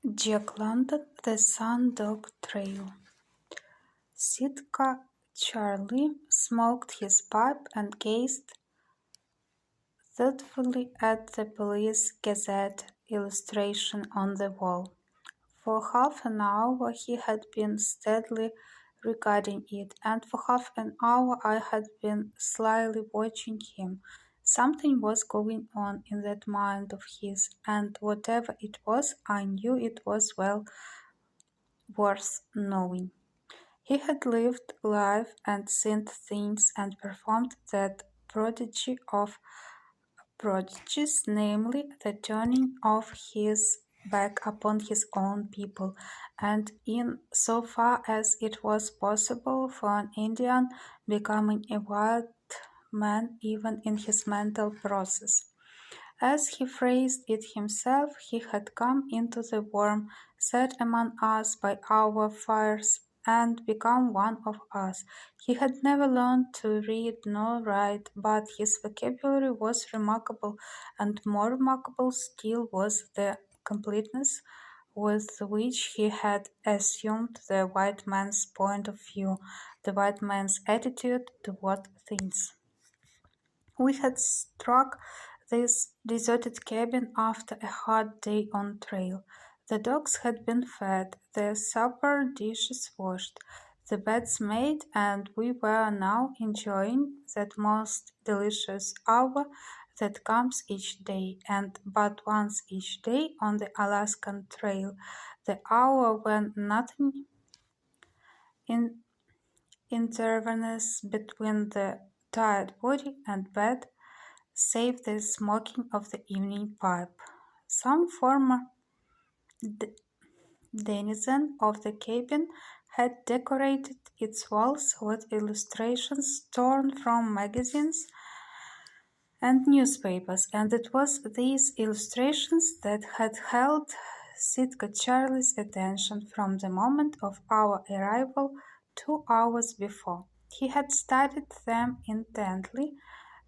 Jack London, The Sun-Dog Trail. Sitka Charlie smoked his pipe and gazed thoughtfully at the Police Gazette illustration on the wall. For half an hour he had been steadily regarding it, and for half an hour I had been slyly watching him. Something was going on in that mind of his, and whatever it was, I knew it was well worth knowing. He had lived life and seen things and performed that prodigy of prodigies, namely the turning of his back upon his own people, and in so far as it was possible for an Indian, becoming a white man even in his mental process. As he phrased it himself, he had come into the warm, sat among us by our fires, and become one of us. He had never learned to read nor write, but his vocabulary was remarkable, and more remarkable still was the completeness with which he had assumed the white man's point of view, the white man's attitude toward things. We had struck this deserted cabin after a hard day on trail. The dogs had been fed, the supper dishes washed, the beds made, and we were now enjoying that most delicious hour that comes each day, and but once each day on the Alaskan Trail, the hour when nothing in intervenes between the tired body and bed save the smoking of the evening pipe. Some former denizen of the cabin had decorated its walls with illustrations torn from magazines and newspapers, and it was these illustrations that had held Sitka Charlie's attention from the moment of our arrival 2 hours before. He had studied them intently,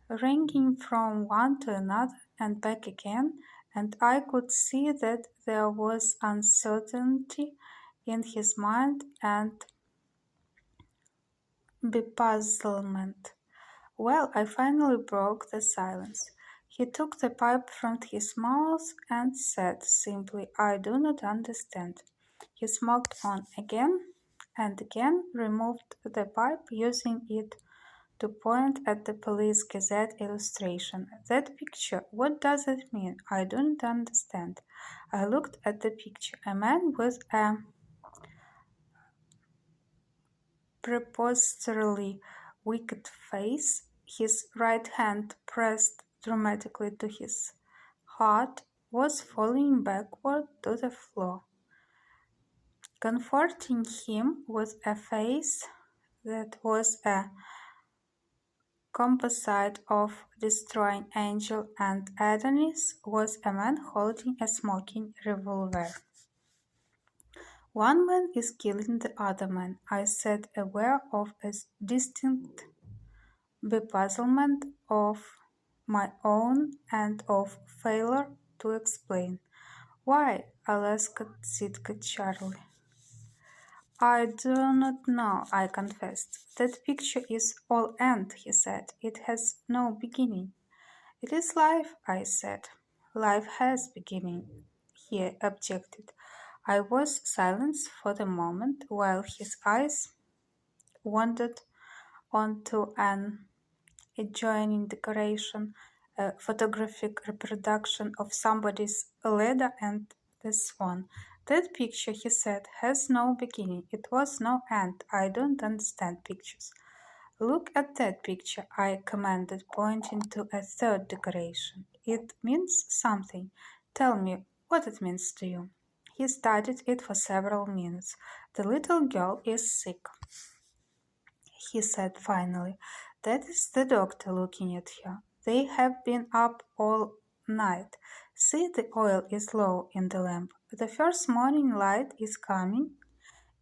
ringing from one to another and back again, and I could see that there was uncertainty in his mind and bepuzzlement. Well, I finally broke the silence. He took the pipe from his mouth and said simply, "I do not understand." He smoked on again and again, removed the pipe, using it to point at the Police Gazette illustration. "That picture, what does it mean? I don't understand." I looked at the picture. A man with a preposterously wicked face, his right hand pressed dramatically to his heart, was falling backward to the floor. Comforting him with a face that was a composite of Destroying Angel and Adonis was a man holding a smoking revolver. "One man is killing the other man," I said, aware of a distinct bepuzzlement of my own and of failure to explain. "Why?" asked Sitka Charlie. "I do not know," I confessed. "That picture is all end," he said. "It has no beginning." "It is life," I said. "Life has beginning," he objected. I was silent for the moment while his eyes wandered on to an adjoining decoration, a photographic reproduction of somebody's ladder and the swan. "That picture," he said, "has no beginning. It was no end. I don't understand pictures." "Look at that picture," I commanded, pointing to a third decoration. "It means something. Tell me what it means to you." He studied it for several minutes. "The little girl is sick," he said finally. "That is the doctor looking at her. They have been up all night. See, the oil is low in the lamp. The first morning light is coming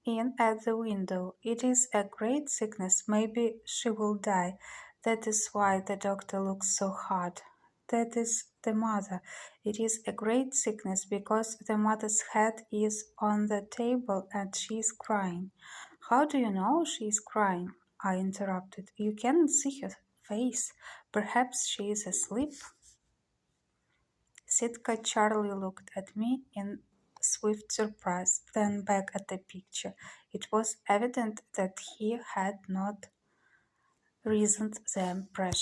in at the window. It is a great sickness. Maybe she will die. That is why the doctor looks so hard. That is the mother. It is a great sickness because the mother's head is on the table and she is crying. How do you know she is crying? I interrupted. You cannot see her face. Perhaps she is asleep. Sitka Charlie looked at me in swift surprise, then back at the picture. It was evident that he had not reasoned the impression.